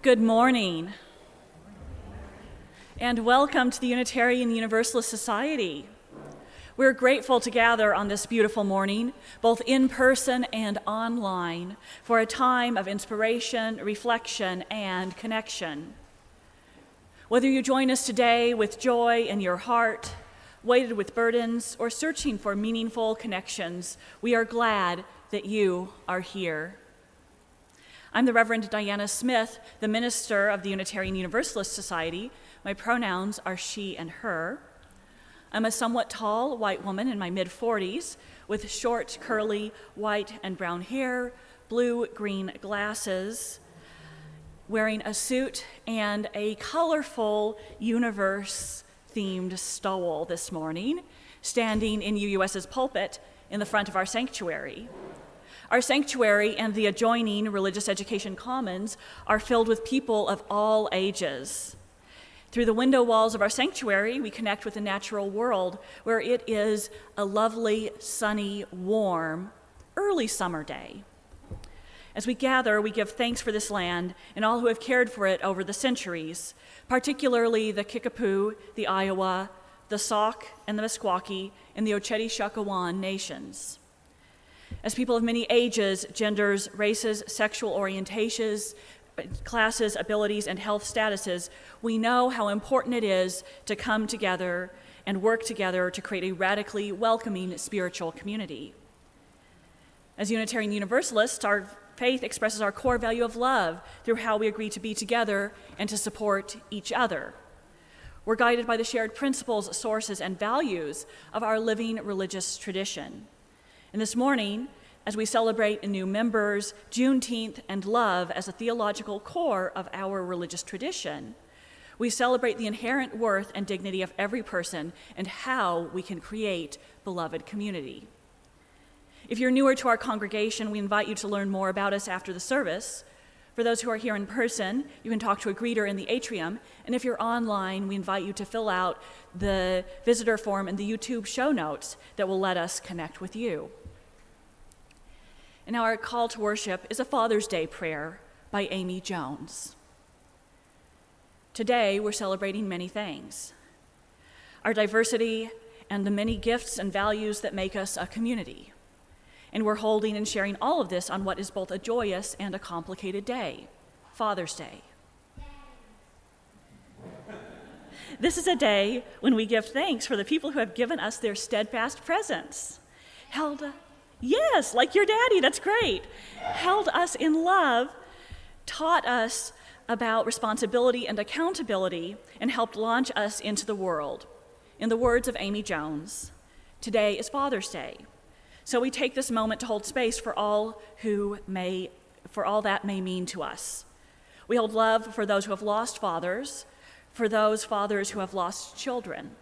Good morning, and welcome to the Unitarian Universalist Society. We're grateful to gather on this beautiful morning, both in person and online, for a time of inspiration, reflection, and connection. Whether you join us today with joy in your heart, weighted with burdens, or searching for meaningful connections, we are glad that you are here. I'm the Reverend Diana Smith, the minister of the Unitarian Universalist Society. My pronouns are she and her. I'm a somewhat tall white woman in my mid-40s with short, curly, white and brown hair, blue-green glasses, wearing a suit and a colorful universe-themed stole this morning, standing in UUS's pulpit in the front of our sanctuary. Our sanctuary and the adjoining Religious Education Commons are filled with people of all ages. Through the window walls of our sanctuary, we connect with the natural world, where it is a lovely, sunny, warm, early summer day. As we gather, we give thanks for this land and all who have cared for it over the centuries, particularly the Kickapoo, the Iowa, the Sauk, and the Meskwaki, and the Oceti-Sakowin nations. As people of many ages, genders, races, sexual orientations, classes, abilities, and health statuses, we know how important it is to come together and work together to create a radically welcoming spiritual community. As Unitarian Universalists, our faith expresses our core value of love through how we agree to be together and to support each other. We're guided by the shared principles, sources, and values of our living religious tradition. And this morning, as we celebrate new members, Juneteenth, and love as a theological core of our religious tradition, we celebrate the inherent worth and dignity of every person and how we can create beloved community. If you're newer to our congregation, we invite you to learn more about us after the service. For those who are here in person, you can talk to a greeter in the atrium, and if you're online, we invite you to fill out the visitor form and the YouTube show notes that will let us connect with you. And now our call to worship is a Father's Day prayer by Amy Jones. Today, we're celebrating many things: our diversity and the many gifts and values that make us a community. And we're holding and sharing all of this on what is both a joyous and a complicated day, Father's Day. This is a day when we give thanks for the people who have given us their steadfast presence. Yes, like your daddy, that's great. Held us in love, taught us about responsibility and accountability, and helped launch us into the world. In the words of Amy Jones, today is Father's Day. So we take this moment to hold space for all that may mean to us. We hold love for those who have lost fathers, for those fathers who have lost children.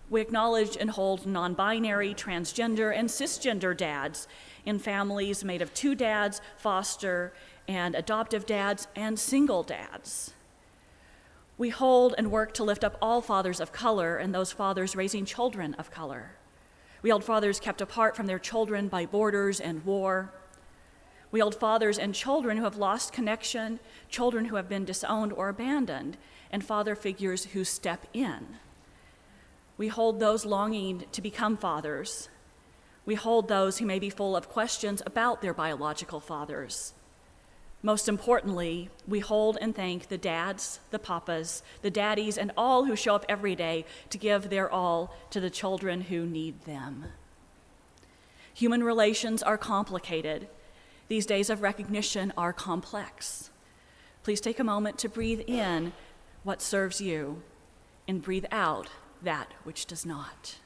We acknowledge and hold non-binary, transgender, and cisgender dads in families made of two dads, foster and adoptive dads, and single dads. We hold and work to lift up all fathers of color and those fathers raising children of color. We hold fathers kept apart from their children by borders and war. We hold fathers and children who have lost connection, children who have been disowned or abandoned, and father figures who step in. We hold those longing to become fathers. We hold those who may be full of questions about their biological fathers. Most importantly, we hold and thank the dads, the papas, the daddies, and all who show up every day to give their all to the children who need them. Human relations are complicated. These days of recognition are complex. Please take a moment to breathe in what serves you and breathe out that which does not.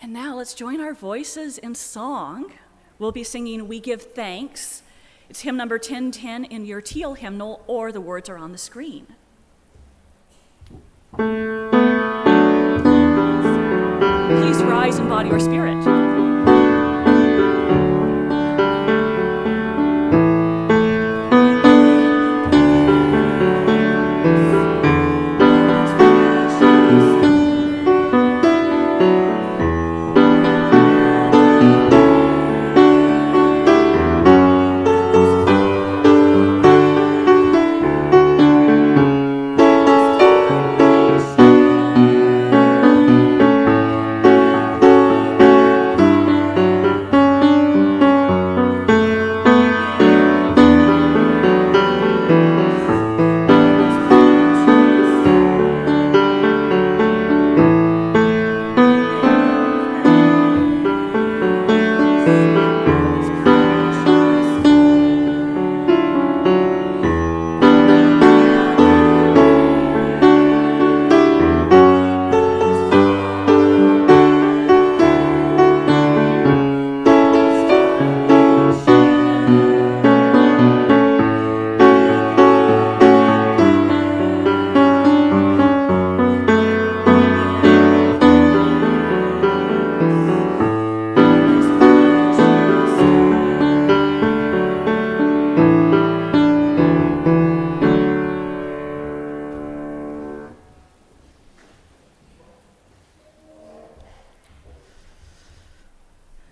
And now let's join our voices in song. We'll be singing We Give Thanks. It's hymn number 1010 in your teal hymnal, or the words are on the screen. Please rise in body or spirit.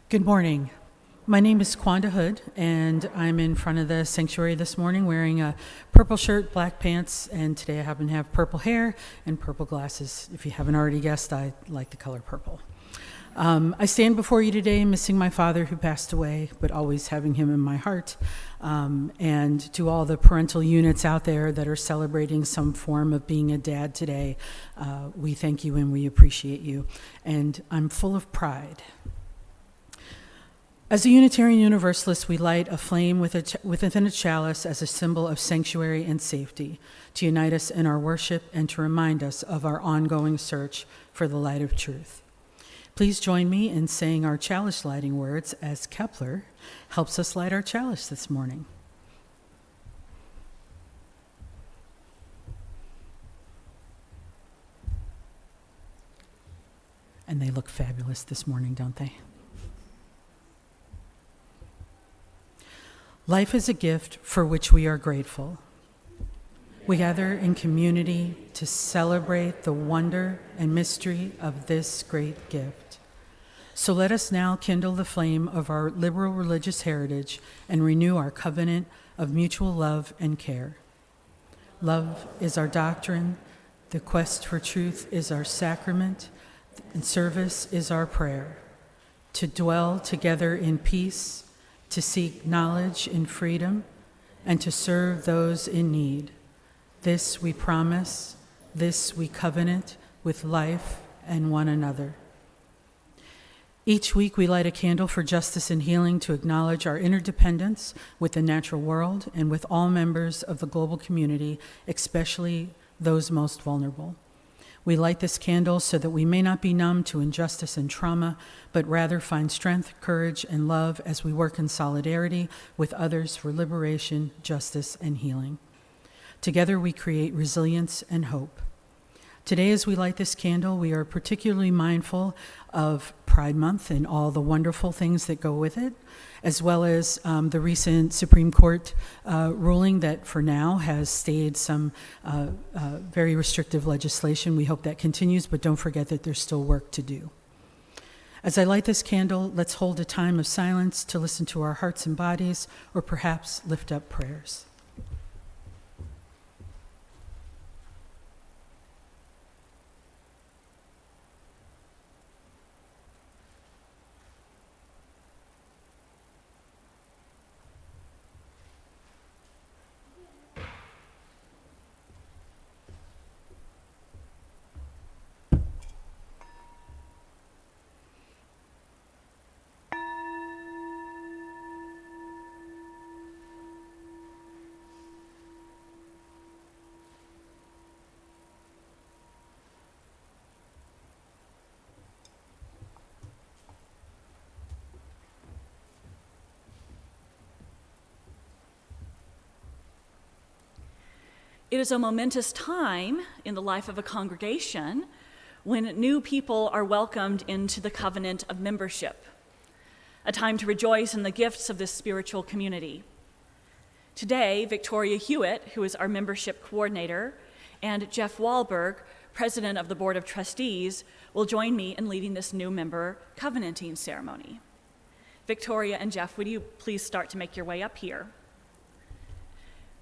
Good morning. My name is Quanda Hood, and I'm in front of the sanctuary this morning wearing a purple shirt, black pants, and today I happen to have purple hair and purple glasses. If you haven't already guessed, I like the color purple. I stand before you today missing my father who passed away, but always having him in my heart. And to all the parental units out there that are celebrating some form of being a dad today, we thank you and we appreciate you. And I'm full of pride. As a Unitarian Universalist, we light a flame within a chalice as a symbol of sanctuary and safety, to unite us in our worship and to remind us of our ongoing search for the light of truth. Please join me in saying our chalice lighting words as Kepler helps us light our chalice this morning. And they look fabulous this morning, don't they? Life is a gift for which we are grateful. We gather in community to celebrate the wonder and mystery of this great gift. So let us now kindle the flame of our liberal religious heritage and renew our covenant of mutual love and care. Love is our doctrine, the quest for truth is our sacrament, and service is our prayer. To dwell together in peace, to seek knowledge in freedom, and to serve those in need. This we promise, this we covenant with life and one another. Each week we light a candle for justice and healing to acknowledge our interdependence with the natural world and with all members of the global community, especially those most vulnerable. We light this candle so that we may not be numb to injustice and trauma, but rather find strength, courage, and love as we work in solidarity with others for liberation, justice, and healing. Together we create resilience and hope. Today, as we light this candle, we are particularly mindful of Pride Month and all the wonderful things that go with it, as well as the recent Supreme Court ruling that for now has stayed some very restrictive legislation. We hope that continues, but don't forget that there's still work to do. As I light this candle, let's hold a time of silence to listen to our hearts and bodies, or perhaps lift up prayers. It is a momentous time in the life of a congregation when new people are welcomed into the covenant of membership, a time to rejoice in the gifts of this spiritual community. Today, Victoria Hewitt, who is our membership coordinator, and Jeff Wahlberg, president of the Board of Trustees, will join me in leading this new member covenanting ceremony. Victoria and Jeff, would you please start to make your way up here?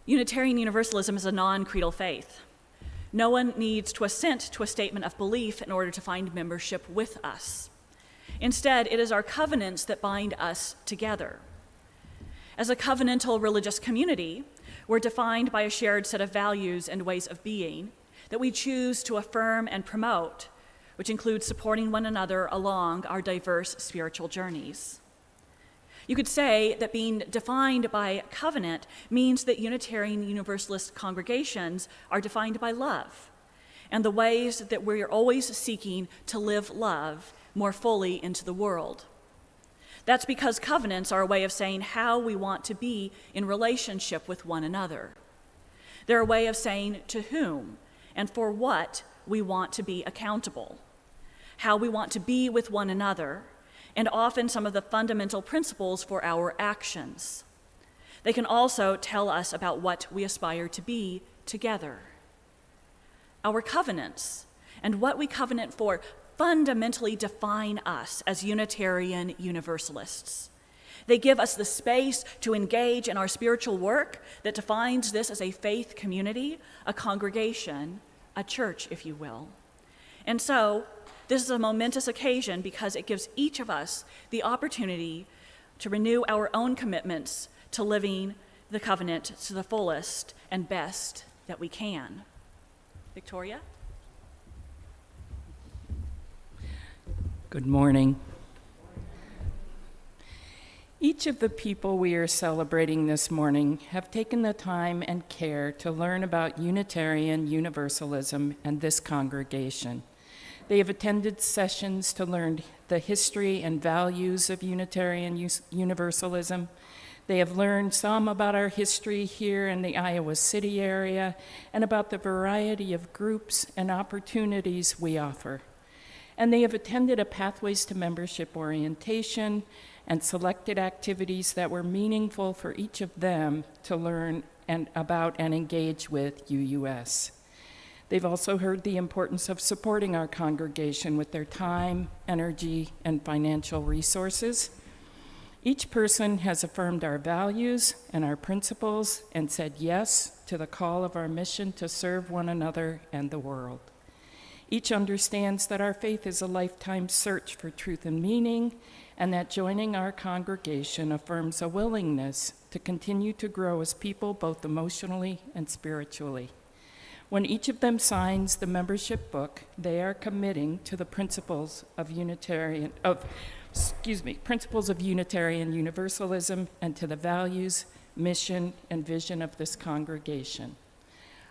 Unitarian Universalism is a non-creedal faith. No one needs to assent to a statement of belief in order to find membership with us. Instead, it is our covenants that bind us together. As a covenantal religious community, we're defined by a shared set of values and ways of being that we choose to affirm and promote, which includes supporting one another along our diverse spiritual journeys. You could say that being defined by covenant means that Unitarian Universalist congregations are defined by love and the ways that we're always seeking to live love more fully into the world. That's because covenants are a way of saying how we want to be in relationship with one another. They're a way of saying to whom and for what we want to be accountable, how we want to be with one another, and often some of the fundamental principles for our actions. They can also tell us about what we aspire to be together. Our covenants and what we covenant for fundamentally define us as Unitarian Universalists. They give us the space to engage in our spiritual work that defines this as a faith community, a congregation, a church, if you will. And so, this is a momentous occasion because it gives each of us the opportunity to renew our own commitments to living the covenant to the fullest and best that we can. Victoria? Good morning. Each of the people we are celebrating this morning have taken the time and care to learn about Unitarian Universalism and this congregation. They have attended sessions to learn the history and values of Unitarian Universalism. They have learned some about our history here in the Iowa City area and about the variety of groups and opportunities we offer. And they have attended a Pathways to Membership orientation and selected activities that were meaningful for each of them to learn about and engage with UUS. They've also heard the importance of supporting our congregation with their time, energy, and financial resources. Each person has affirmed our values and our principles and said yes to the call of our mission to serve one another and the world. Each understands that our faith is a lifetime search for truth and meaning, and that joining our congregation affirms a willingness to continue to grow as people both emotionally and spiritually. When each of them signs the membership book, they are committing to the principles of Unitarian Universalism and to the values, mission, and vision of this congregation.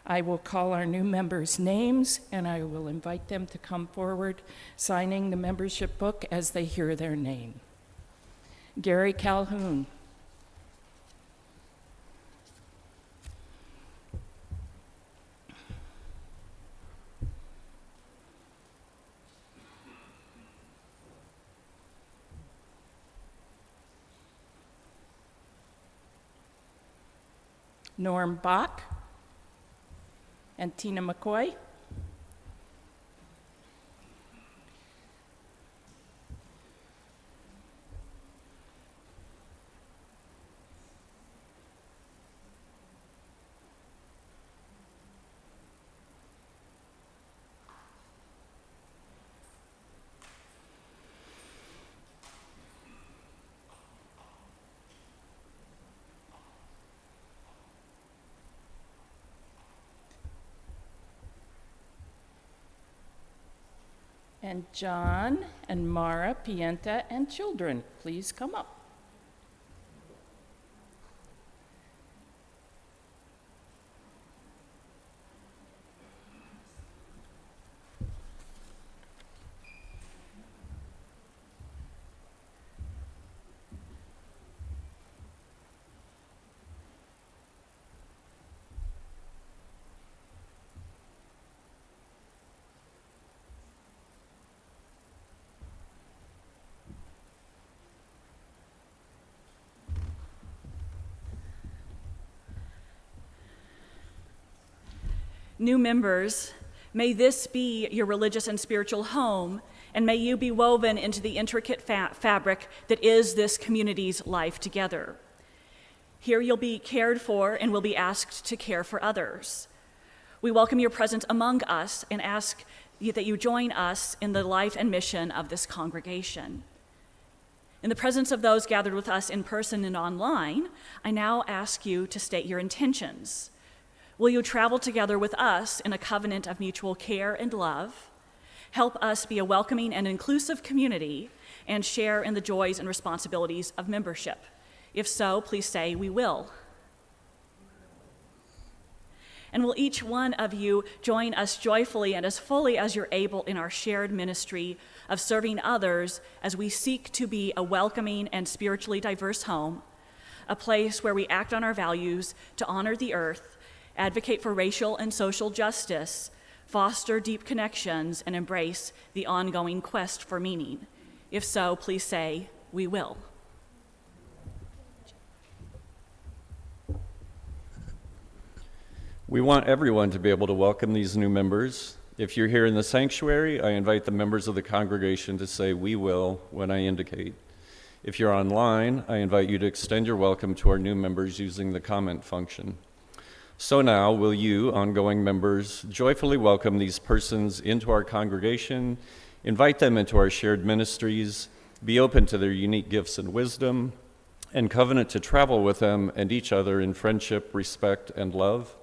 I will call our new members' names, and I will invite them to come forward, signing the membership book as they hear their name. Gary Calhoun. Norm Bach and Tina McCoy. And John and Mara Pienta and children, please come up. New members, may this be your religious and spiritual home, and may you be woven into the intricate fabric that is this community's life together. Here you'll be cared for and will be asked to care for others. We welcome your presence among us and ask that you join us in the life and mission of this congregation. In the presence of those gathered with us in person and online, I now ask you to state your intentions. Will you travel together with us in a covenant of mutual care and love, help us be a welcoming and inclusive community, and share in the joys and responsibilities of membership? If so, please say, "We will." And will each one of you join us joyfully and as fully as you're able in our shared ministry of serving others as we seek to be a welcoming and spiritually diverse home, a place where we act on our values to honor the earth, advocate for racial and social justice, foster deep connections, and embrace the ongoing quest for meaning? If so, please say, "We will." We want everyone to be able to welcome these new members If you're here in the sanctuary, I invite the members of the congregation to say "we will" when I indicate. If you're online, I invite you to extend your welcome to our new members using the comment function. So now, will you, ongoing members, joyfully welcome these persons into our congregation, invite them into our shared ministries, be open to their unique gifts and wisdom, and covenant to travel with them and each other in friendship, respect, and love?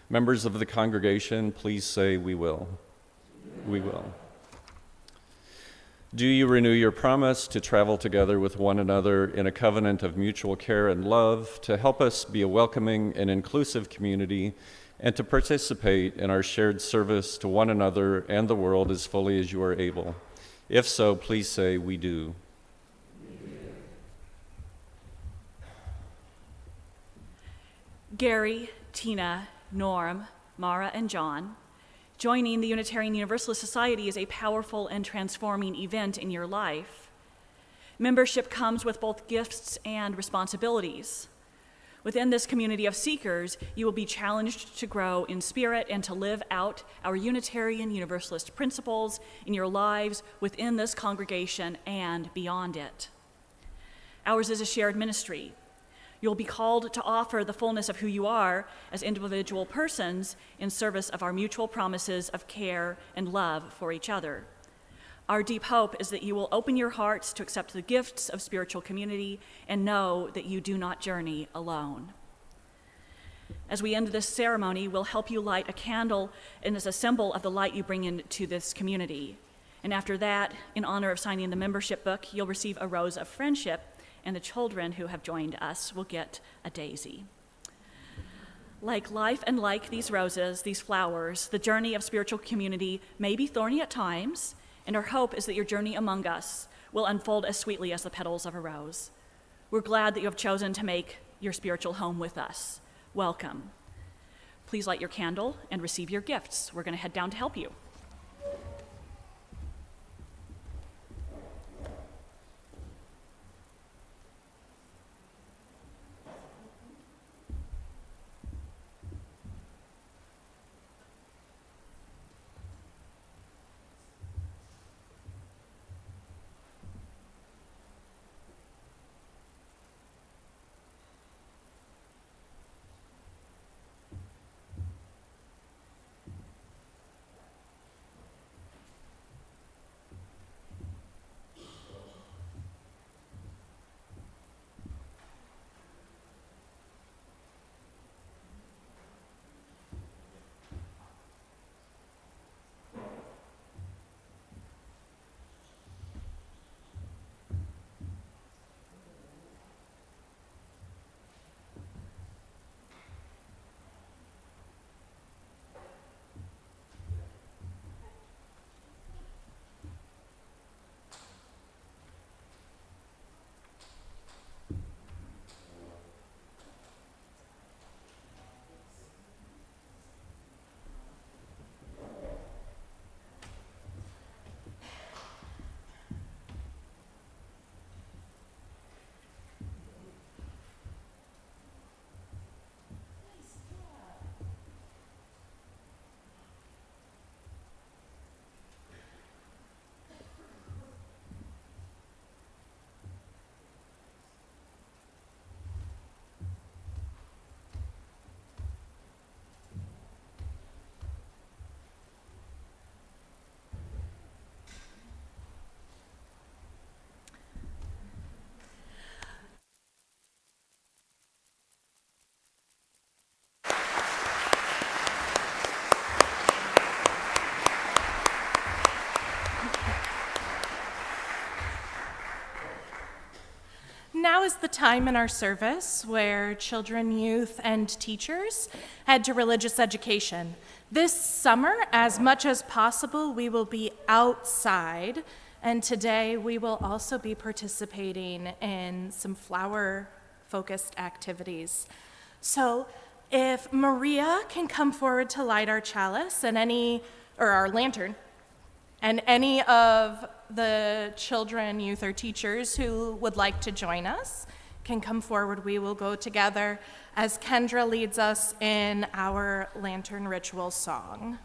Members of the congregation, please say "we will." We will. Do you renew your promise to travel together with one another in a covenant of mutual care and love to help us be a welcoming and inclusive community and to participate in our shared service to one another and the world as fully as you are able? If so, please say "we do." Gary, Tina, Norm, Mara, and John, joining the Unitarian Universalist Society is a powerful and transforming event in your life. Membership comes with both gifts and responsibilities. Within this community of seekers, you will be challenged to grow in spirit and to live out our Unitarian Universalist principles in your lives within this congregation and beyond it. Ours is a shared ministry. You'll be called to offer the fullness of who you are as individual persons in service of our mutual promises of care and love for each other. Our deep hope is that you will open your hearts to accept the gifts of spiritual community and know that you do not journey alone. As we end this ceremony, we'll help you light a candle and as a symbol of the light you bring into this community. And after that, in honor of signing the membership book, you'll receive a rose of friendship, and the children who have joined us will get a daisy. Like life and like these roses, these flowers, the journey of spiritual community may be thorny at times, and our hope is that your journey among us will unfold as sweetly as the petals of a rose. We're glad that you have chosen to make your spiritual home with us. Welcome. Please light your candle and receive your gifts. We're going to head down to help you. Now is the time in our service where children, youth, and teachers head to religious education. This summer, as much as possible, we will be outside, and today we will also be participating in some flower-focused activities. So if Maria can come forward to light our chalice and our lantern, and any of the children, youth, or teachers who would like to join us can come forward. We will go together as Kendra leads us in our lantern ritual song.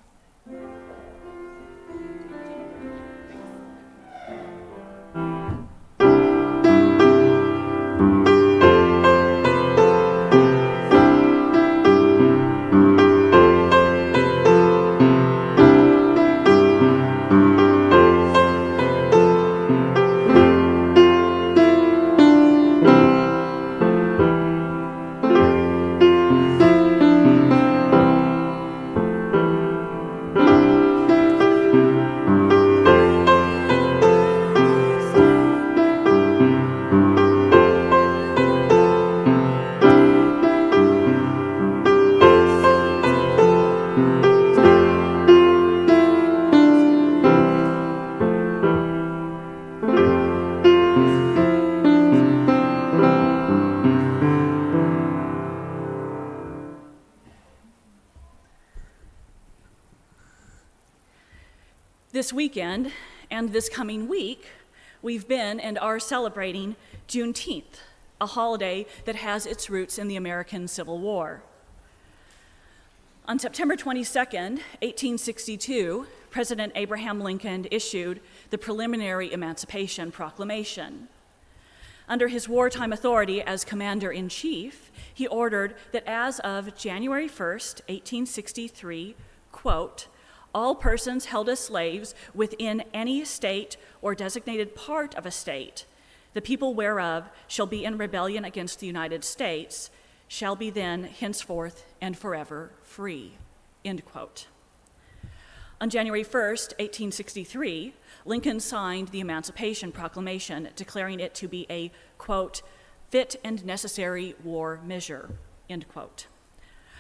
This weekend and this coming week, we've been and are celebrating Juneteenth, a holiday that has its roots in the American Civil War. On September 22nd, 1862, President Abraham Lincoln issued the preliminary Emancipation Proclamation. Under his wartime authority as Commander-in-Chief, he ordered that as of January 1st, 1863, quote, all persons held as slaves within any state or designated part of a state, the people whereof shall be in rebellion against the United States, shall be then henceforth and forever free, end quote. On January 1st, 1863, Lincoln signed the Emancipation Proclamation, declaring it to be a, quote, fit and necessary war measure, end quote.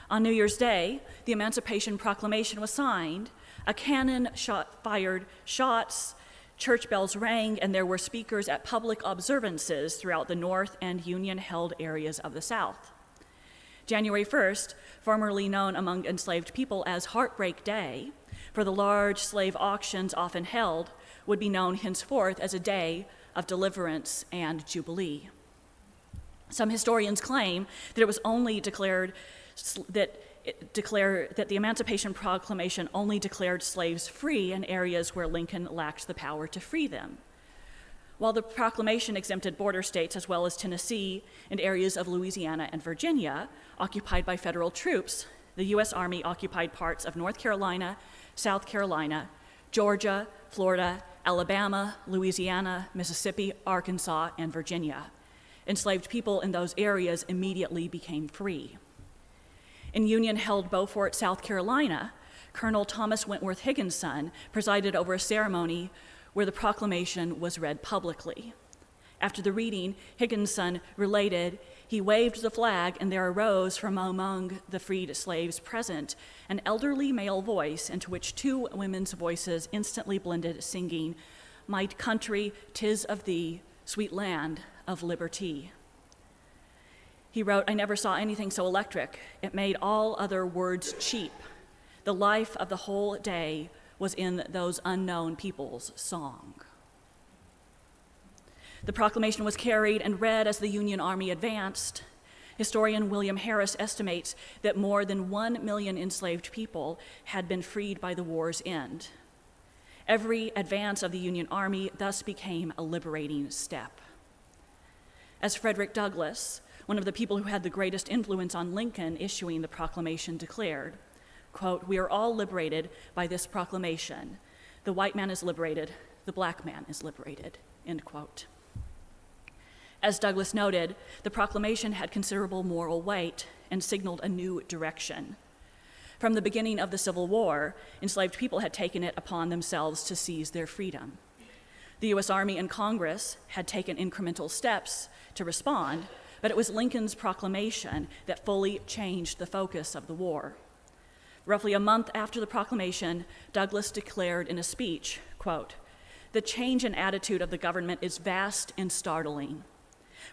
On New Year's Day, the Emancipation Proclamation was signed, a cannon fired shots, church bells rang, and there were speakers at public observances throughout the North and Union-held areas of the South. January 1st, formerly known among enslaved people as Heartbreak Day, for the large slave auctions often held, would be known henceforth as a day of deliverance and jubilee. Some historians claim that it was only declared that the Emancipation Proclamation only declared slaves free in areas where Lincoln lacked the power to free them. While the proclamation exempted border states as well as Tennessee and areas of Louisiana and Virginia occupied by federal troops, the U.S. Army occupied parts of North Carolina, South Carolina, Georgia, Florida, Alabama, Louisiana, Mississippi, Arkansas, and Virginia. Enslaved people in those areas immediately became free. In Union-held Beaufort, South Carolina, Colonel Thomas Wentworth Higginson presided over a ceremony where the proclamation was read publicly. After the reading, Higginson related, he waved the flag and there arose from among the freed slaves present an elderly male voice into which two women's voices instantly blended, singing, "My country, 'tis of thee, sweet land of liberty." He wrote, "I never saw anything so electric. It made all other words cheap. The life of the whole day was in those unknown people's song." The proclamation was carried and read as the Union Army advanced. Historian William Harris estimates that more than 1 million enslaved people had been freed by the war's end. Every advance of the Union Army thus became a liberating step. As Frederick Douglass, one of the people who had the greatest influence on Lincoln issuing the proclamation, declared, quote, "We are all liberated by this proclamation. The white man is liberated, the black man is liberated," end quote. As Douglass noted, the proclamation had considerable moral weight and signaled a new direction. From the beginning of the Civil War, enslaved people had taken it upon themselves to seize their freedom. The U.S. Army and Congress had taken incremental steps to respond, but it was Lincoln's proclamation that fully changed the focus of the war. Roughly a month after the proclamation, Douglass declared in a speech, quote, "The change in attitude of the government is vast and startling.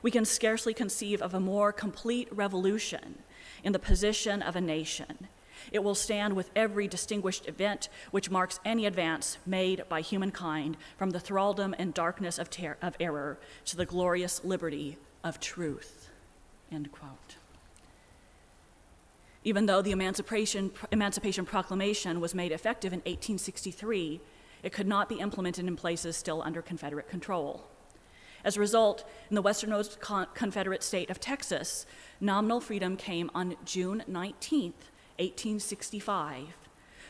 We can scarcely conceive of a more complete revolution in the position of a nation. It will stand with every distinguished event which marks any advance made by humankind from the thraldom and darkness of error to the glorious liberty of truth," end quote. Even though the Emancipation Proclamation was made effective in 1863, it could not be implemented in places still under Confederate control. As a result, in the westernmost Confederate state of Texas, nominal freedom came on June 19th, 1865,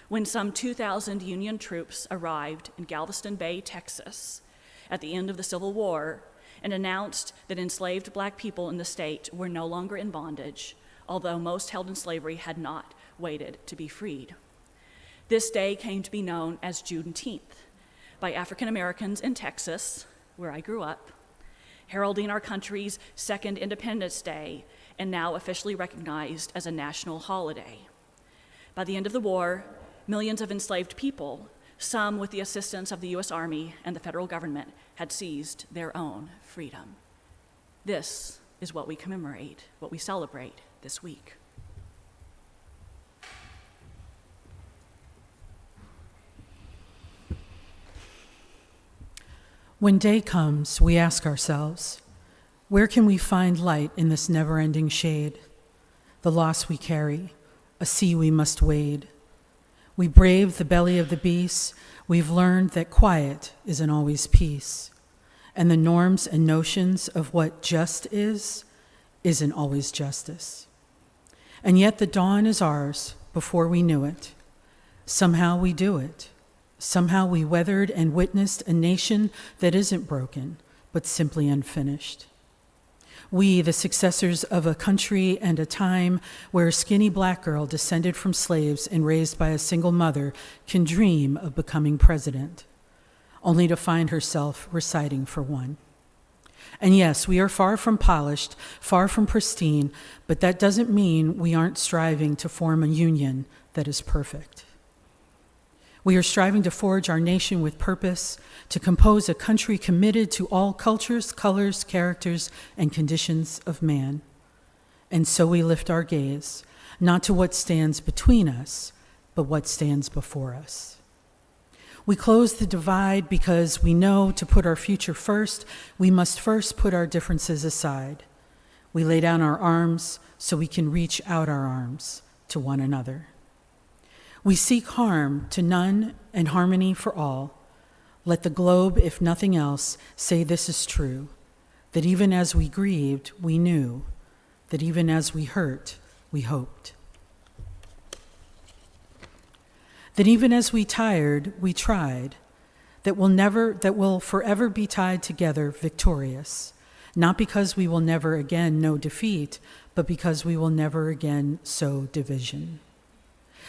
when some 2,000 Union troops arrived in Galveston Bay, Texas, at the end of the Civil War, and announced that enslaved black people in the state were no longer in bondage, although most held in slavery had not waited to be freed. This day came to be known as Juneteenth by African Americans in Texas, where I grew up, heralding our country's second Independence Day and now officially recognized as a national holiday. By the end of the war, millions of enslaved people, some with the assistance of the U.S. Army and the federal government, had seized their own freedom. This is what we commemorate, what we celebrate this week. When day comes, we ask ourselves, where can we find light in this never-ending shade? The loss we carry, a sea we must wade. We brave the belly of the beast. We've learned that quiet isn't always peace, and the norms and notions of what just isn't always justice. And yet the dawn is ours before we knew it. Somehow we do it. Somehow we weathered and witnessed a nation that isn't broken, but simply unfinished. We, the successors of a country and a time where a skinny black girl descended from slaves and raised by a single mother, can dream of becoming president, only to find herself reciting for one. And yes, we are far from polished, far from pristine, but that doesn't mean we aren't striving to form a union that is perfect. We are striving to forge our nation with purpose, to compose a country committed to all cultures, colors, characters, and conditions of man. And so we lift our gaze, not to what stands between us, but what stands before us. We close the divide because we know to put our future first, we must first put our differences aside. We lay down our arms so we can reach out our arms to one another. We seek harm to none and harmony for all. Let the globe, if nothing else, say this is true, that even as we grieved, we knew, that even as we hurt, we hoped. That even as we tired, we tried, that will forever be tied together victorious, not because we will never again know defeat, but because we will never again sow division.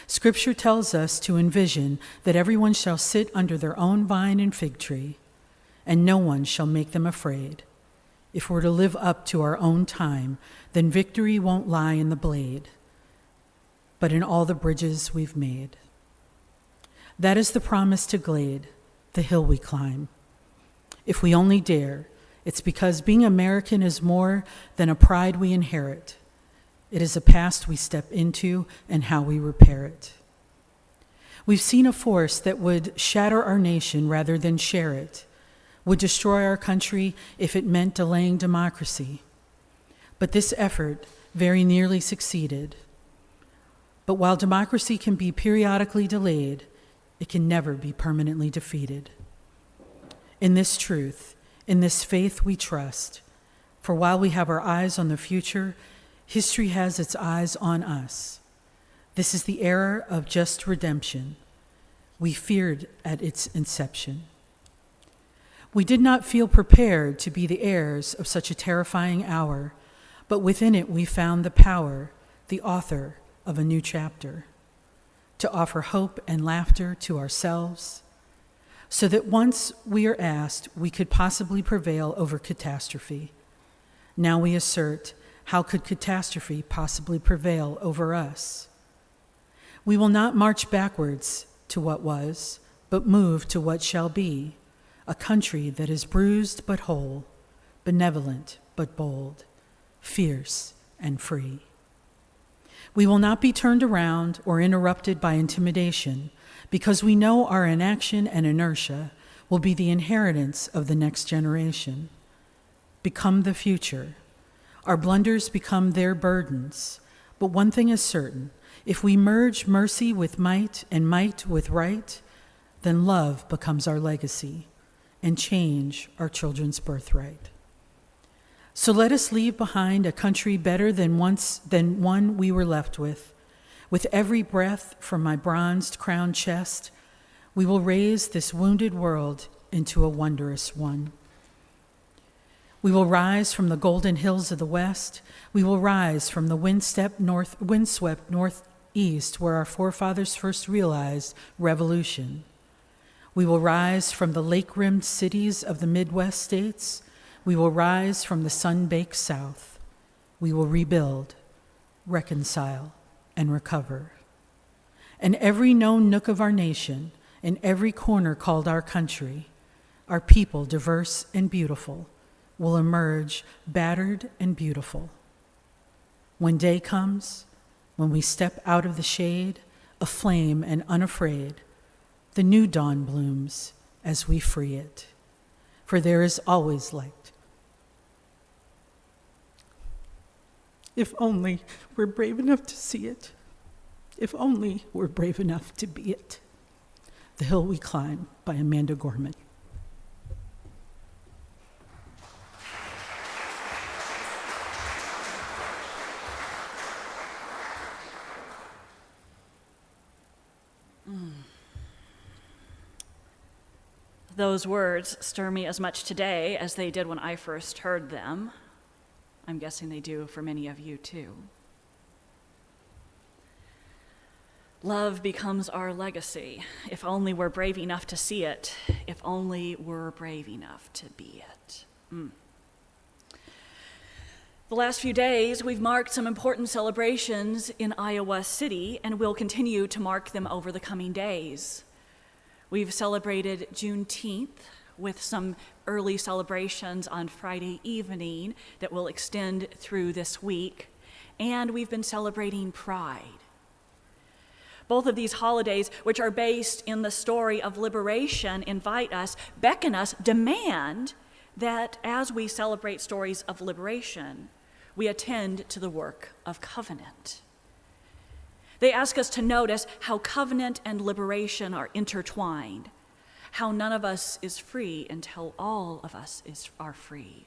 Scripture tells us to envision that everyone shall sit under their own vine and fig tree, and no one shall make them afraid. If we're to live up to our own time, then victory won't lie in the blade, but in all the bridges we've made. That is the promise to Glade, the hill we climb. If we only dare, it's because being American is more than a pride we inherit. It is a past we step into and how we repair it. We've seen a force that would shatter our nation rather than share it, would destroy our country if it meant delaying democracy. But this effort very nearly succeeded. But while democracy can be periodically delayed, it can never be permanently defeated. In this truth, in this faith we trust, for while we have our eyes on the future, history has its eyes on us. This is the era of just redemption we feared at its inception. We did not feel prepared to be the heirs of such a terrifying hour, but within it we found the power, the author of a new chapter, to offer hope and laughter to ourselves, so that once we are asked, we could possibly prevail over catastrophe. Now we assert, how could catastrophe possibly prevail over us? We will not march backwards to what was, but move to what shall be, a country that is bruised but whole, benevolent but bold, fierce and free. We will not be turned around or interrupted by intimidation, because we know our inaction and inertia will be the inheritance of the next generation. Become the future. Our blunders become their burdens. But one thing is certain, if we merge mercy with might and might with right, then love becomes our legacy and change our children's birthright. So let us leave behind a country better than one we were left with. With every breath from my bronzed crowned chest, we will raise this wounded world into a wondrous one. We will rise from the golden hills of the west. We will rise from the windswept northeast where our forefathers first realized revolution. We will rise from the lake-rimmed cities of the Midwest states. We will rise from the sun-baked south. We will rebuild, reconcile, and recover. And every known nook of our nation, in every corner called our country, our people, diverse and beautiful, will emerge battered and beautiful. When day comes, when we step out of the shade, aflame and unafraid, the new dawn blooms as we free it. for there is always light. If only we're brave enough to see it. If only we're brave enough to be it. The Hill We Climb by Amanda Gorman. Those words stir me as much today as they did when I first heard them. I'm guessing they do for many of you too. Love becomes our legacy, if only we're brave enough to see it, if only we're brave enough to be it. The last few days, we've marked some important celebrations in Iowa City, and we'll continue to mark them over the coming days. We've celebrated Juneteenth with some early celebrations on Friday evening that will extend through this week, and we've been celebrating Pride. Both of these holidays, which are based in the story of liberation, invite us, beckon us, demand that as we celebrate stories of liberation, we attend to the work of covenant. They ask us to notice how covenant and liberation are intertwined, how none of us is free until all of us are free,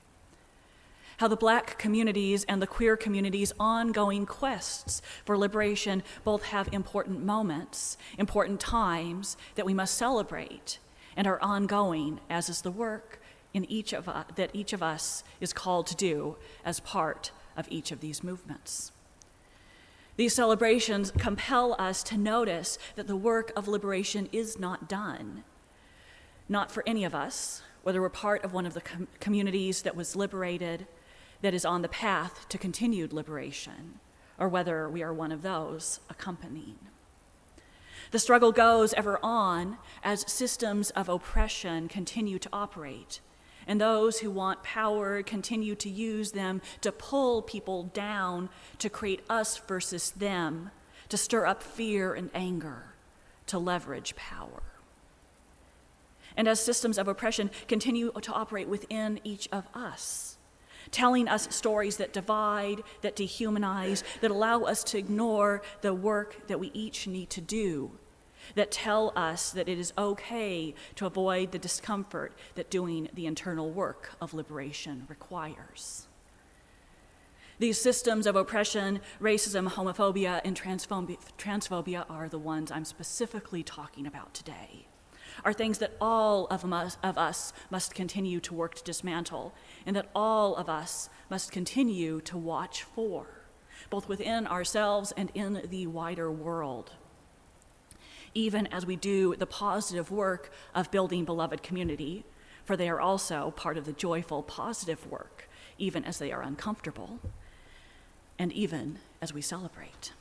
how the Black communities and the queer communities' ongoing quests for liberation both have important moments, important times that we must celebrate, and are ongoing, as is the work that each of us is called to do as part of each of these movements. These celebrations compel us to notice that the work of liberation is not done, not for any of us, whether we're part of one of the communities that was liberated, that is on the path to continued liberation, or whether we are one of those accompanying. The struggle goes ever on as systems of oppression continue to operate, and those who want power continue to use them to pull people down, to create us versus them, to stir up fear and anger, to leverage power. And as systems of oppression continue to operate within each of us, telling us stories that divide, that dehumanize, that allow us to ignore the work that we each need to do, that tell us that it is okay to avoid the discomfort that doing the internal work of liberation requires. These systems of oppression, racism, homophobia, and transphobia are the ones I'm specifically talking about today, are things that all of us must continue to work to dismantle, and that all of us must continue to watch for, both within ourselves and in the wider world, even as we do the positive work of building beloved community, for they are also part of the joyful, positive work, even as they are uncomfortable, and even as we celebrate.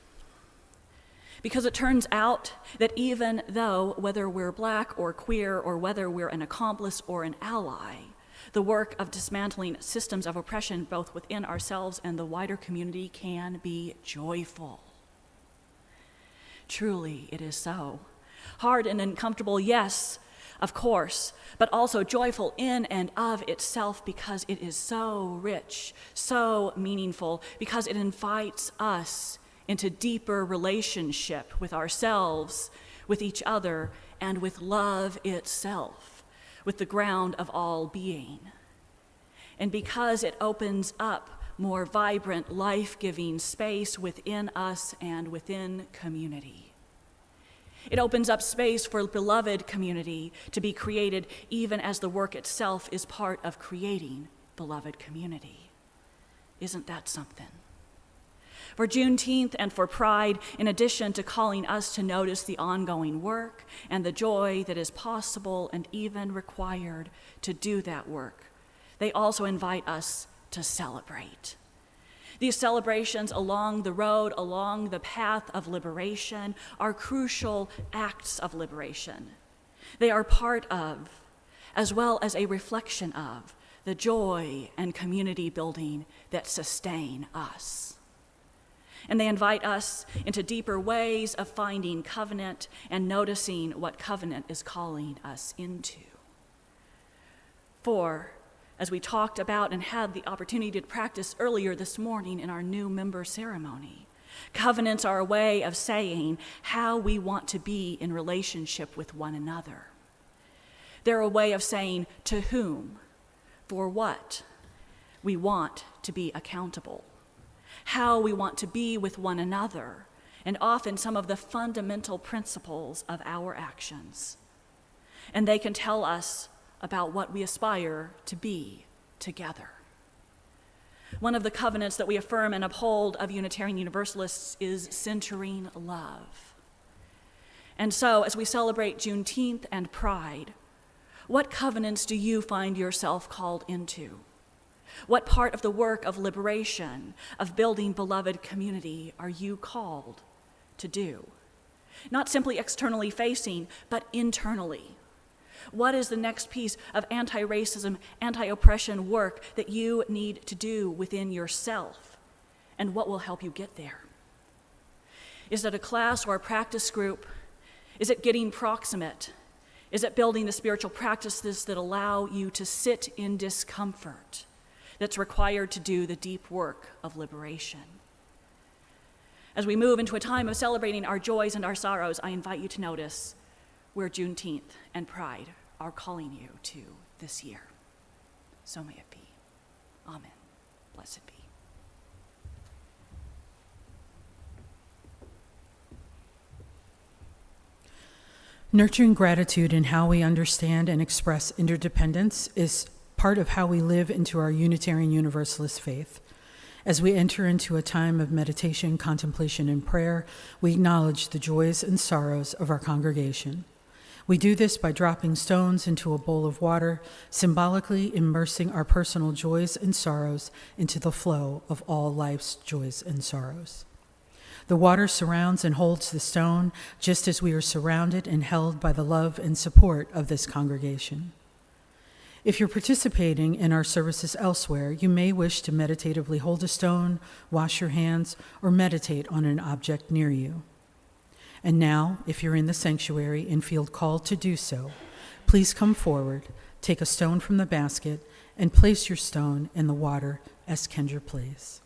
Because it turns out that even though, whether we're Black or queer, or whether we're an accomplice or an ally, the work of dismantling systems of oppression, both within ourselves and the wider community, can be joyful. Truly, it is so. Hard and uncomfortable, yes, of course, but also joyful in and of itself, because it is so rich, so meaningful, because it invites us into deeper relationship with ourselves, with each other, and with love itself, with the ground of all being. And because it opens up more vibrant, life-giving space within us and within community. It opens up space for beloved community to be created, even as the work itself is part of creating beloved community. Isn't that something? For Juneteenth and for Pride, in addition to calling us to notice the ongoing work and the joy that is possible and even required to do that work, they also invite us to celebrate. These celebrations along the road, along the path of liberation, are crucial acts of liberation. They are part of, as well as a reflection of, the joy and community building that sustain us. And they invite us into deeper ways of finding covenant and noticing what covenant is calling us into. For, as we talked about and had the opportunity to practice earlier this morning in our new member ceremony, covenants are a way of saying how we want to be in relationship with one another. They're a way of saying to whom, for what we want to be accountable, how we want to be with one another, and often some of the fundamental principles of our actions. And they can tell us about what we aspire to be together. One of the covenants that we affirm and uphold of Unitarian Universalists is centering love. And so, as we celebrate Juneteenth and Pride, what covenants do you find yourself called into? What part of the work of liberation, of building beloved community, are you called to do? Not simply externally facing, but internally. What is the next piece of anti-racism, anti-oppression work that you need to do within yourself? And what will help you get there? Is it a class or a practice group? Is it getting proximate? Is it building the spiritual practices that allow you to sit in discomfort that's required to do the deep work of liberation? As we move into a time of celebrating our joys and our sorrows, I invite you to notice where Juneteenth and Pride are calling you to this year. So may it be. Amen. Blessed be. Nurturing gratitude in how we understand and express interdependence is part of how we live into our Unitarian Universalist faith. As we enter into a time of meditation, contemplation, and prayer, we acknowledge the joys and sorrows of our congregation. We do this by dropping stones into a bowl of water, symbolically immersing our personal joys and sorrows into the flow of all life's joys and sorrows. The water surrounds and holds the stone, just as we are surrounded and held by the love and support of this congregation. If you're participating in our services elsewhere, you may wish to meditatively hold a stone, wash your hands, or meditate on an object near you. And now, if you're in the sanctuary and feel called to do so, please come forward, take a stone from the basket, and place your stone in the water as Kendra plays.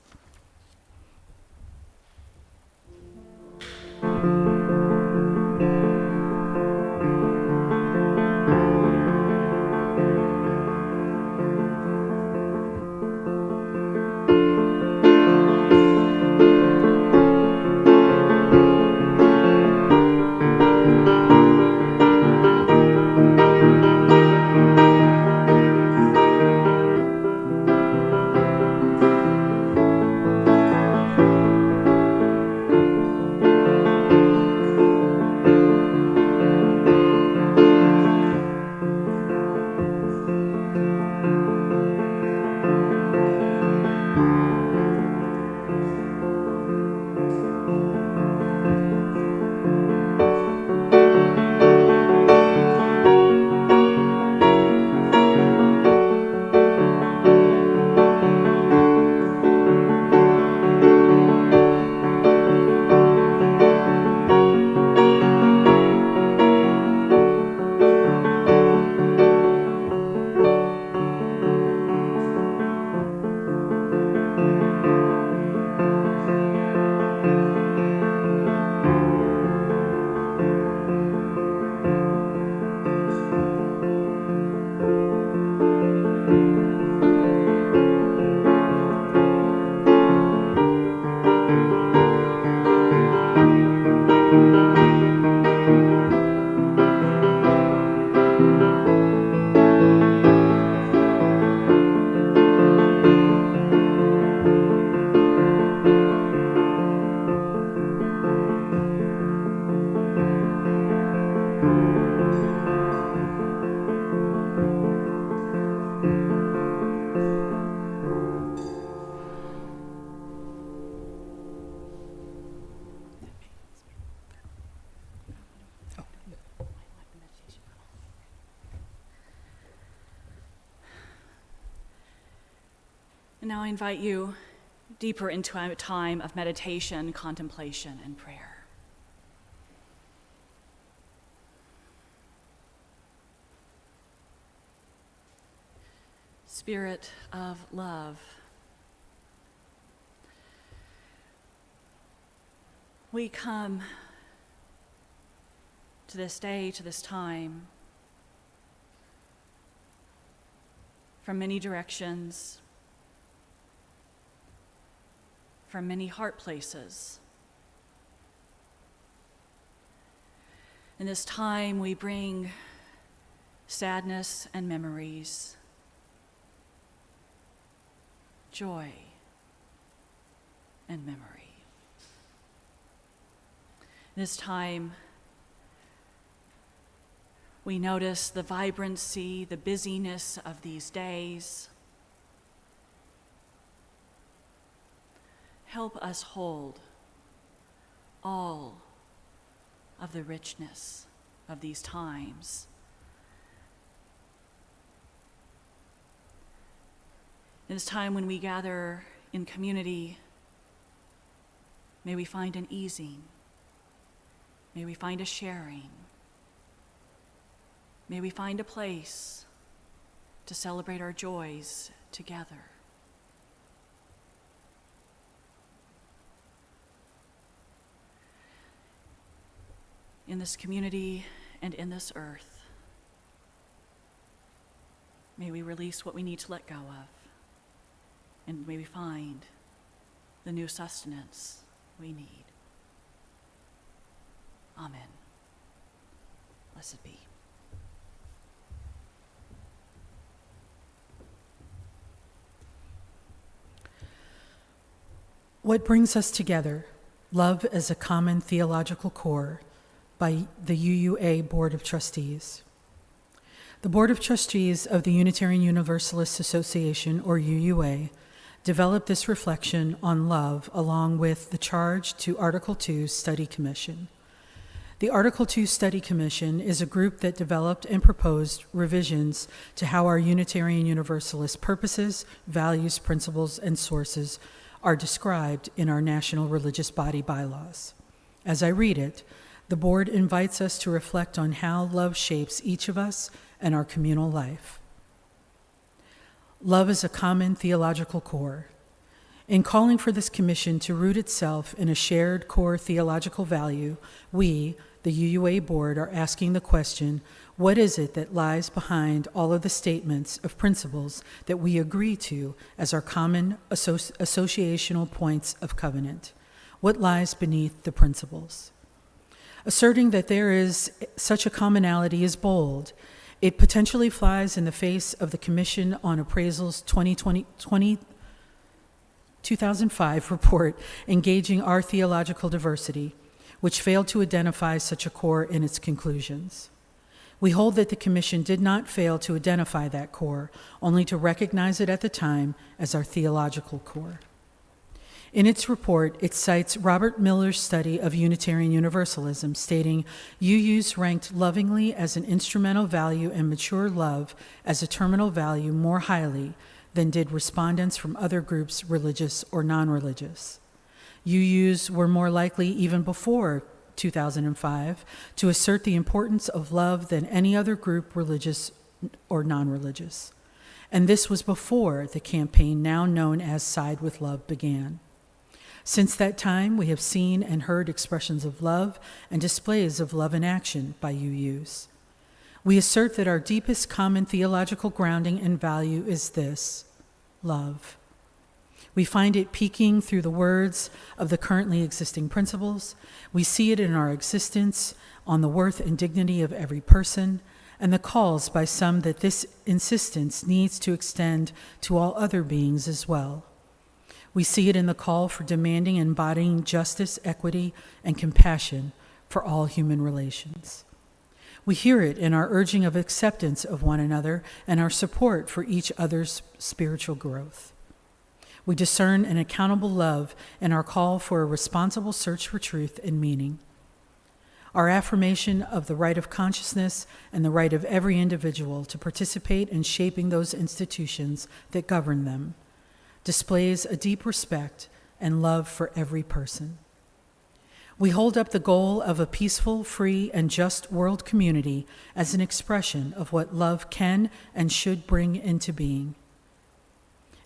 And now I invite you deeper into a time of meditation, contemplation, and prayer. Spirit of love. We come to this day, to this time, from many directions, from many heart places. In this time, we bring sadness and memories, joy and memory. In this time, we notice the vibrancy, the busyness of these days. Help us hold all of the richness of these times. In this time when we gather in community, may we find an easing. May we find a sharing. May we find a place to celebrate our joys together. In this community and in this earth, may we release what we need to let go of, and may we find the new sustenance we need. Amen. Blessed be. What brings us together? Love as a common theological core, by the UUA Board of Trustees. The Board of Trustees of the Unitarian Universalist Association, or UUA, developed this reflection on love along with the charge to Article 2 Study Commission. The Article 2 Study Commission is a group that developed and proposed revisions to how our Unitarian Universalist purposes, values, principles, and sources are described in our national religious body bylaws. As I read it, the board invites us to reflect on how love shapes each of us and our communal life. Love is a common theological core. In calling for this commission to root itself in a shared core theological value, we, the UUA board, are asking the question, what is it that lies behind all of the statements of principles that we agree to as our common associational points of covenant? What lies beneath the principles? Asserting that there is such a commonality is bold. It potentially flies in the face of the Commission on Appraisal's 2005 report, Engaging Our Theological Diversity, which failed to identify such a core in its conclusions. We hold that the Commission did not fail to identify that core, only to recognize it at the time as our theological core. In its report, it cites Robert Miller's study of Unitarian Universalism, stating, UUs ranked lovingly as an instrumental value and mature love as a terminal value more highly than did respondents from other groups, religious or non-religious. UUs were more likely, even before 2005, to assert the importance of love than any other group, religious or non-religious. And this was before the campaign now known as Side with Love began. Since that time, we have seen and heard expressions of love and displays of love in action by UUs. We assert that our deepest common theological grounding and value is this: love. We find it peeking through the words of the currently existing principles. We see it in our existence, on the worth and dignity of every person, and the calls by some that this insistence needs to extend to all other beings as well. We see it in the call for demanding and embodying justice, equity, and compassion for all human relations. We hear it in our urging of acceptance of one another and our support for each other's spiritual growth. We discern an accountable love in our call for a responsible search for truth and meaning. Our affirmation of the right of consciousness and the right of every individual to participate in shaping those institutions that govern them displays a deep respect and love for every person. We hold up the goal of a peaceful, free, and just world community as an expression of what love can and should bring into being.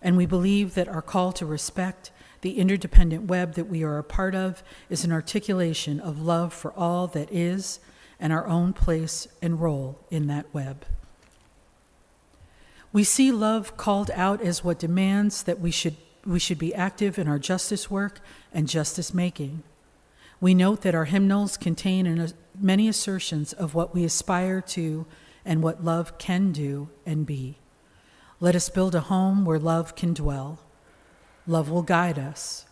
And we believe that our call to respect the interdependent web that we are a part of is an articulation of love for all that is and our own place and role in that web. We see love called out as what demands that we should be active in our justice work and justice making. We note that our hymnals contain many assertions of what we aspire to and what love can do and be. Let us build a home where love can dwell. Love will guide us,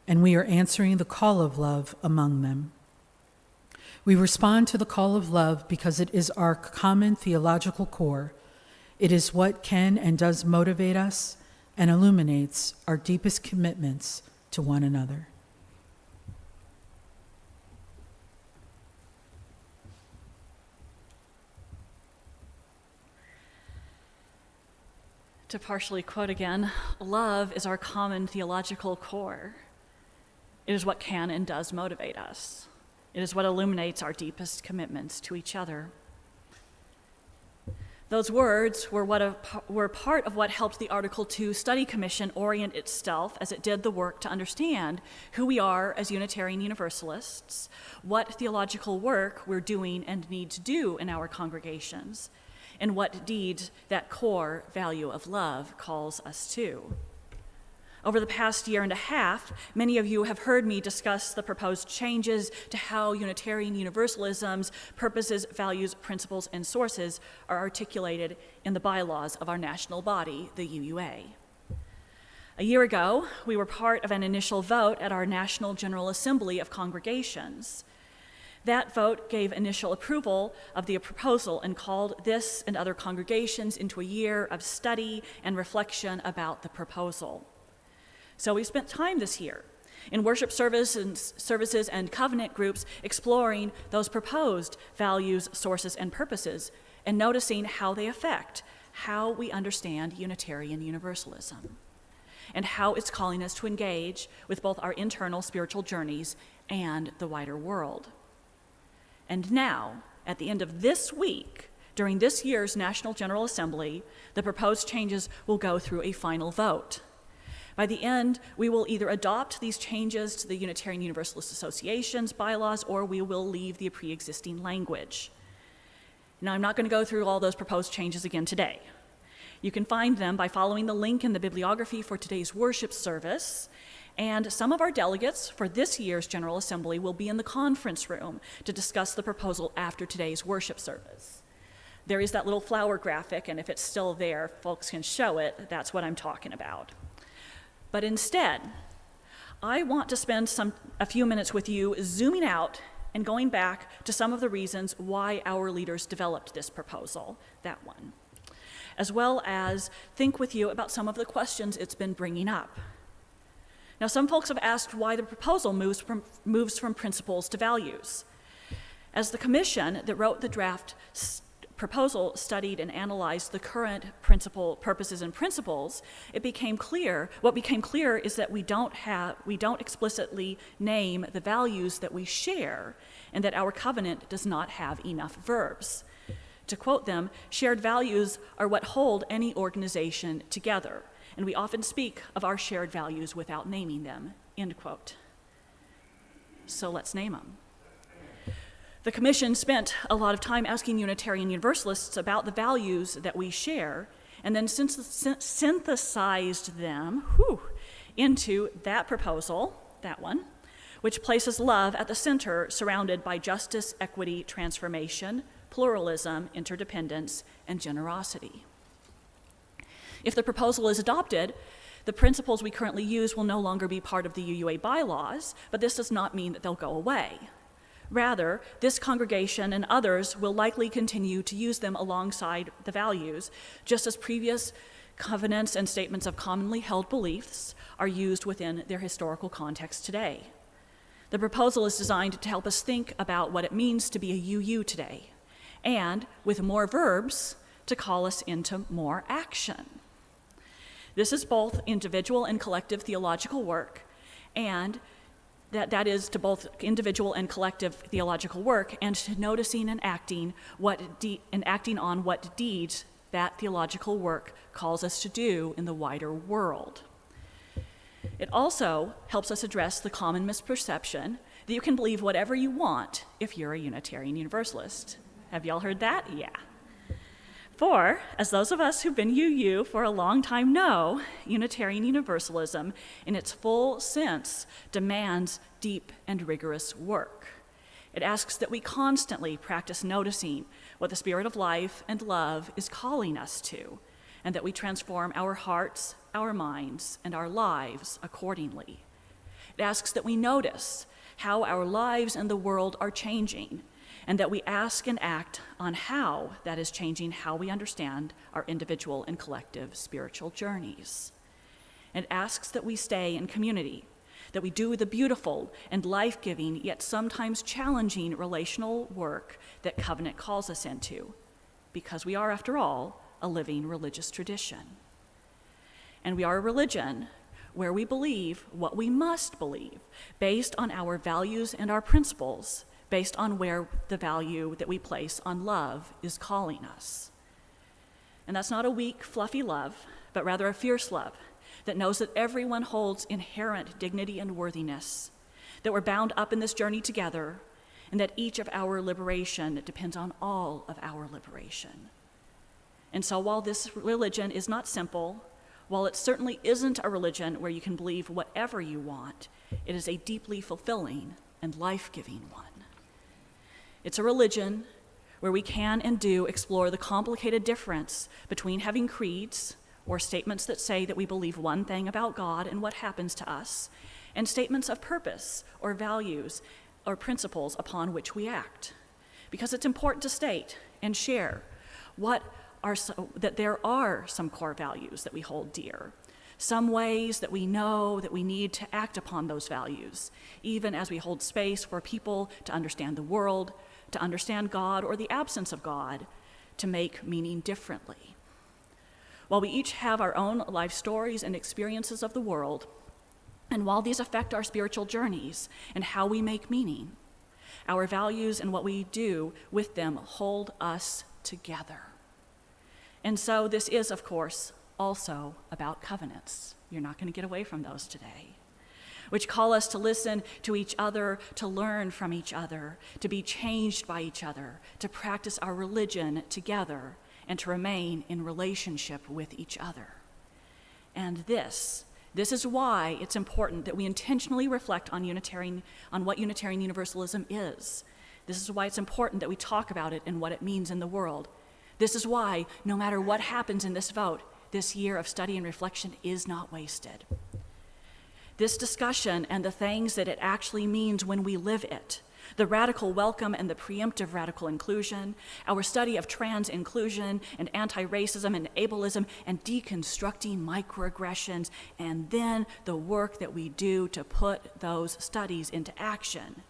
and we are answering the call of love among them. We respond to the call of love because it is our common theological core. It is what can and does motivate us and illuminates our deepest commitments to one another. To partially quote again, love is our common theological core. It is what can and does motivate us. It is what illuminates our deepest commitments to each other. Those words were part of what helped the Article 2 Study Commission orient itself as it did the work to understand who we are as Unitarian Universalists, what theological work we're doing and need to do in our congregations, and what deeds that core value of love calls us to. Over the past year and a half, many of you have heard me discuss the proposed changes to how Unitarian Universalism's purposes, values, principles, and sources are articulated in the bylaws of our national body, the UUA. A year ago, we were part of an initial vote at our National General Assembly of Congregations. That vote gave initial approval of the proposal and called this and other congregations into a year of study and reflection about the proposal. So we spent time this year in worship services and covenant groups exploring those proposed values, sources, and purposes, and noticing how they affect how we understand Unitarian Universalism and how it's calling us to engage with both our internal spiritual journeys and the wider world. And now, at the end of this week, during this year's National General Assembly, the proposed changes will go through a final vote. By the end, we will either adopt these changes to the Unitarian Universalist Association's bylaws, or we will leave the pre-existing language. Now, I'm not going to go through all those proposed changes again today. You can find them by following the link in the bibliography for today's worship service, and some of our delegates for this year's General Assembly will be in the conference room to discuss the proposal after today's worship service. There is that little flower graphic, and if it's still there, folks can show it. That's what I'm talking about. But instead, I want to spend a few minutes with you zooming out and going back to some of the reasons why our leaders developed this proposal, that one, as well as think with you about some of the questions it's been bringing up. Now, some folks have asked why the proposal moves from principles to values. As the commission that wrote the draft proposal studied and analyzed the current purposes and principles, what became clear is that we don't explicitly name the values that we share, and that our covenant does not have enough verbs. To quote them, shared values are what hold any organization together, and we often speak of our shared values without naming them, end quote. So let's name them. The Commission spent a lot of time asking Unitarian Universalists about the values that we share, and then synthesized them into that proposal, that one, which places love at the center, surrounded by justice, equity, transformation, pluralism, interdependence, and generosity. If the proposal is adopted, the principles we currently use will no longer be part of the UUA bylaws, but this does not mean that they'll go away. Rather, this congregation and others will likely continue to use them alongside the values, just as previous covenants and statements of commonly held beliefs are used within their historical context today. The proposal is designed to help us think about what it means to be a UU today, and with more verbs, to call us into more action. This is both individual and collective theological work, and that is to both individual and collective theological work, and to noticing and acting on what deeds that theological work calls us to do in the wider world. It also helps us address the common misperception that you can believe whatever you want if you're a Unitarian Universalist. Have y'all heard that? Yeah. For, as those of us who've been UU for a long time know, Unitarian Universalism, in its full sense, demands deep and rigorous work. It asks that we constantly practice noticing what the Spirit of life and love is calling us to, and that we transform our hearts, our minds, and our lives accordingly. It asks that we notice how our lives and the world are changing, and that we ask and act on how that is changing how we understand our individual and collective spiritual journeys. It asks that we stay in community, that we do the beautiful and life-giving yet sometimes challenging relational work that covenant calls us into, because we are, after all, a living religious tradition. And we are a religion where we believe what we must believe based on our values and our principles, based on where the value that we place on love is calling us. And that's not a weak, fluffy love, but rather a fierce love that knows that everyone holds inherent dignity and worthiness, that we're bound up in this journey together, and that each of our liberation depends on all of our liberation. And so while this religion is not simple, while it certainly isn't a religion where you can believe whatever you want, it is a deeply fulfilling and life-giving one. It's a religion where we can and do explore the complicated difference between having creeds, or statements that say that we believe one thing about God and what happens to us, and statements of purpose or values or principles upon which we act. Because it's important to state and share that there are some core values that we hold dear, some ways that we know that we need to act upon those values, even as we hold space for people to understand the world, to understand God or the absence of God, to make meaning differently. While we each have our own life stories and experiences of the world, and while these affect our spiritual journeys and how we make meaning, our values and what we do with them hold us together. And so this is, of course, also about covenants. You're not going to get away from those today, which call us to listen to each other, to learn from each other, to be changed by each other, to practice our religion together, and to remain in relationship with each other. And this is why it's important that we intentionally reflect on what Unitarian Universalism is. This is why it's important that we talk about it and what it means in the world. This is why, no matter what happens in this vote, this year of study and reflection is not wasted. This discussion and the things that it actually means when we live it, the radical welcome and the preemptive radical inclusion, our study of trans inclusion and anti-racism and ableism and deconstructing microaggressions, and then the work that we do to put those studies into action,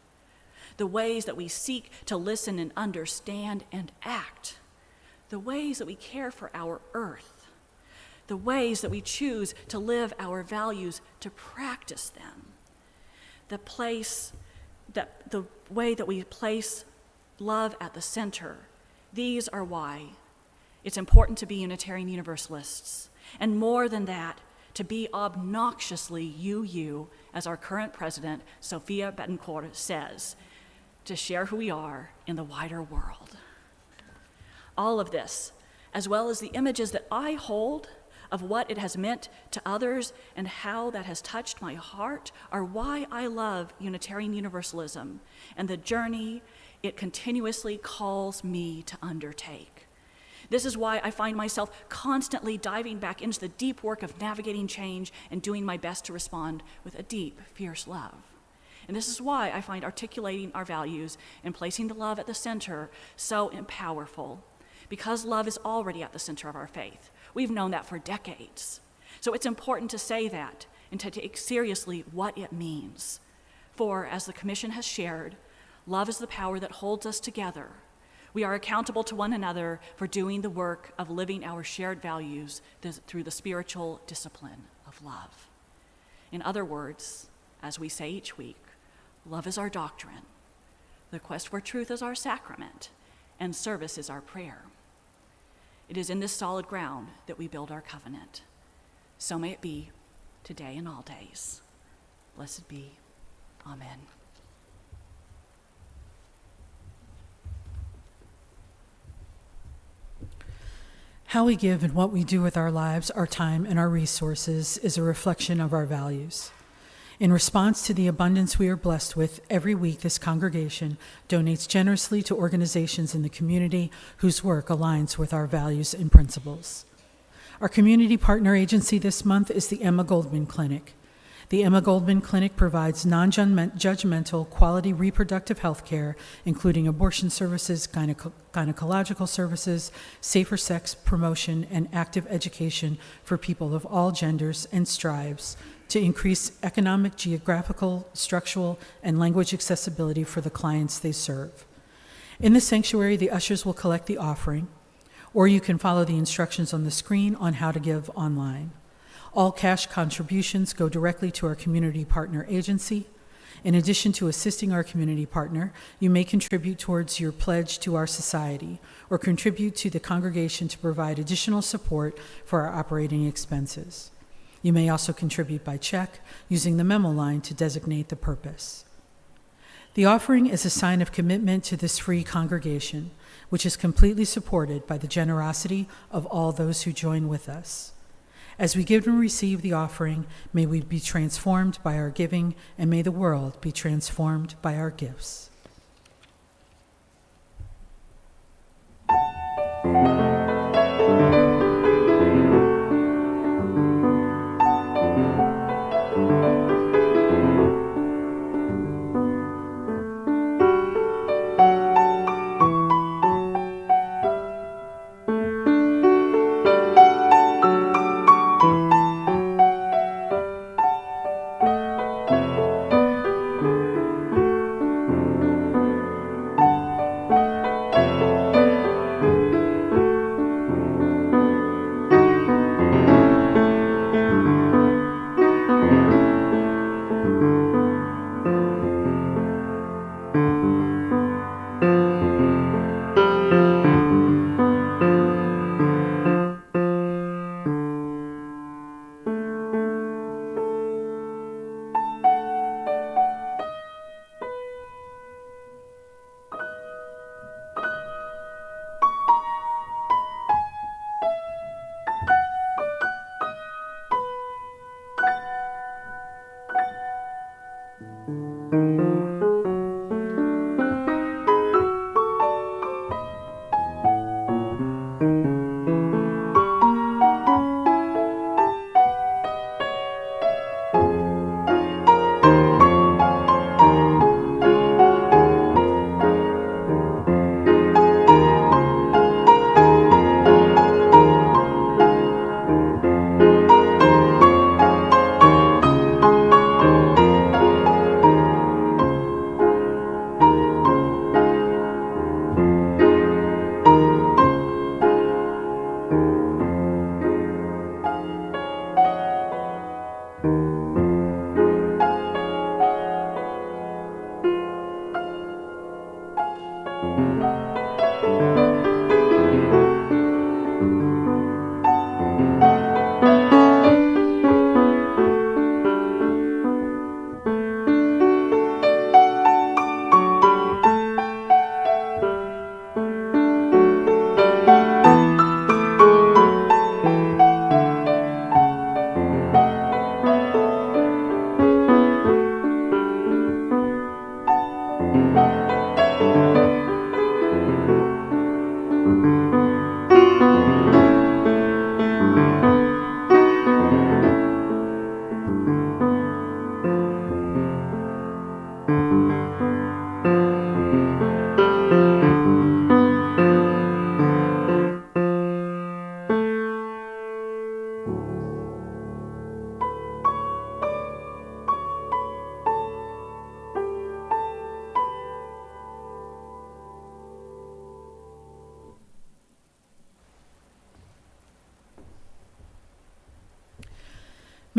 the ways that we seek to listen and understand and act, the ways that we care for our earth, the ways that we choose to live our values, to practice them, the way that we place love at the center. These are why it's important to be Unitarian Universalists, and more than that, to be obnoxiously UU, as our current president, Sophia Betancourt, says, to share who we are in the wider world. All of this, as well as the images that I hold of what it has meant to others and how that has touched my heart, are why I love Unitarian Universalism and the journey it continuously calls me to undertake. This is why I find myself constantly diving back into the deep work of navigating change and doing my best to respond with a deep, fierce love. And this is why I find articulating our values and placing the love at the center so powerful, because love is already at the center of our faith. We've known that for decades. So it's important to say that and to take seriously what it means. For, as the Commission has shared, love is the power that holds us together. We are accountable to one another for doing the work of living our shared values through the spiritual discipline of love. In other words, as we say each week, love is our doctrine, the quest for truth is our sacrament, and service is our prayer. It is in this solid ground that we build our covenant. So may it be today and all days. Blessed be. Amen. How we give and what we do with our lives, our time, and our resources is a reflection of our values. In response to the abundance we are blessed with, every week this congregation donates generously to organizations in the community whose work aligns with our values and principles. Our community partner agency this month is the Emma Goldman Clinic. The Emma Goldman Clinic provides non-judgmental, quality reproductive health care, including abortion services, gynecological services, safer sex promotion, and active education for people of all genders and strives to increase economic, geographical, structural, and language accessibility for the clients they serve. In the sanctuary, the ushers will collect the offering, or you can follow the instructions on the screen on how to give online. All cash contributions go directly to our community partner agency. In addition to assisting our community partner, you may contribute towards your pledge to our society or contribute to the congregation to provide additional support for our operating expenses. You may also contribute by check using the memo line to designate the purpose. The offering is a sign of commitment to this free congregation, which is completely supported by the generosity of all those who join with us. As we give and receive the offering, may we be transformed by our giving, and may the world be transformed by our gifts.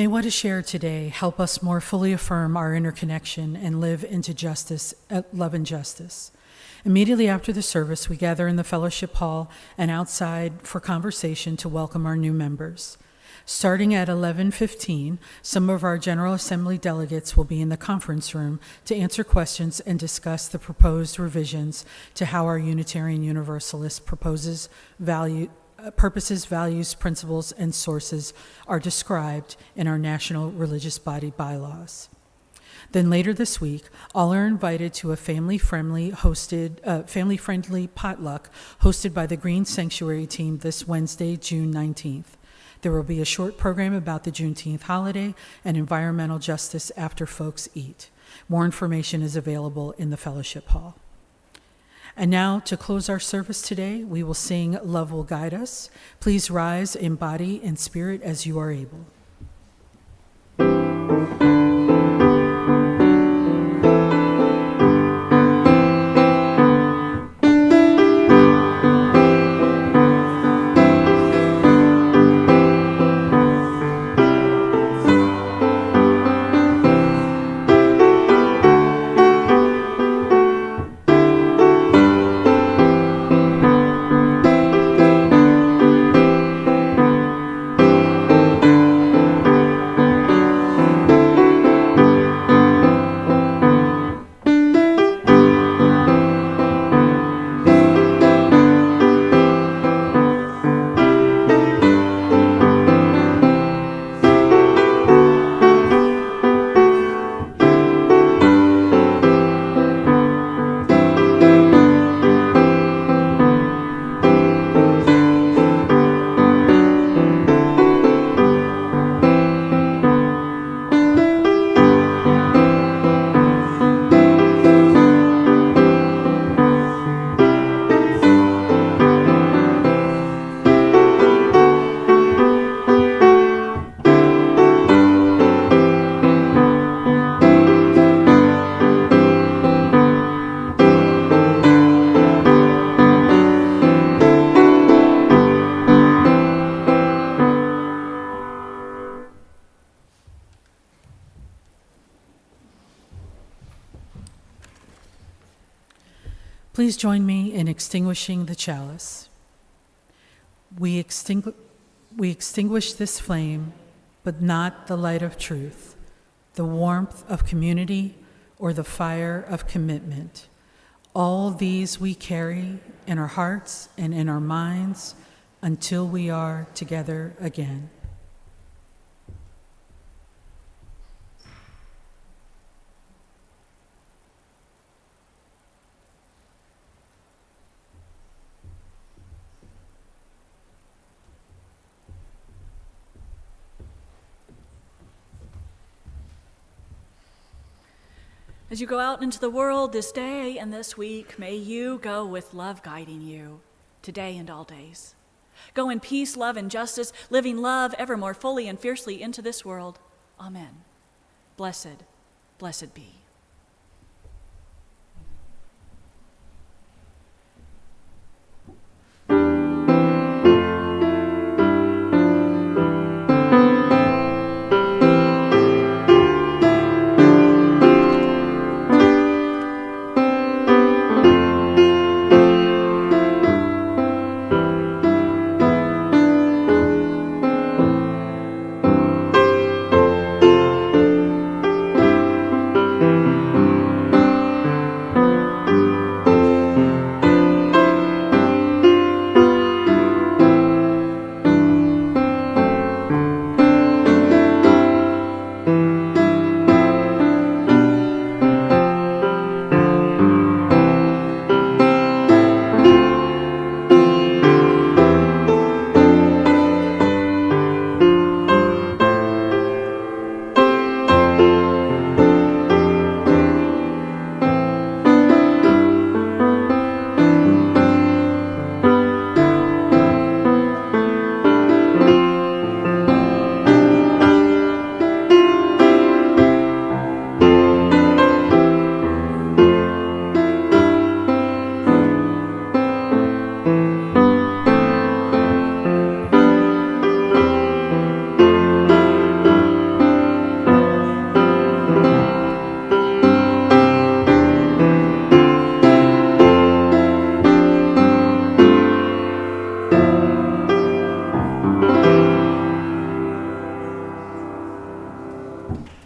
May what is shared today help us more fully affirm our interconnection and live into justice, love and justice. Immediately after the service, we gather in the fellowship hall and outside for conversation to welcome our new members. Starting at 11:15, some of our General Assembly delegates will be in the conference room to answer questions and discuss the proposed revisions to how our Unitarian Universalist purposes, values, principles, and sources are described in our national religious body bylaws. Then later this week, all are invited to a family-friendly potluck hosted by the Green Sanctuary team this Wednesday, June 19th. There will be a short program about the Juneteenth holiday and environmental justice after folks eat. More information is available in the fellowship hall. And now, to close our service today, we will sing Love Will Guide Us. Please rise in body and spirit as you are able. Please join me in extinguishing the chalice. We extinguish this flame, but not the light of truth, the warmth of community, or the fire of commitment. All these we carry in our hearts and in our minds until we are together again. As you go out into the world this day and this week, may you go with love guiding you today and all days. Go in peace, love, and justice, living love ever more fully and fiercely into this world. Amen. Blessed, blessed be. you.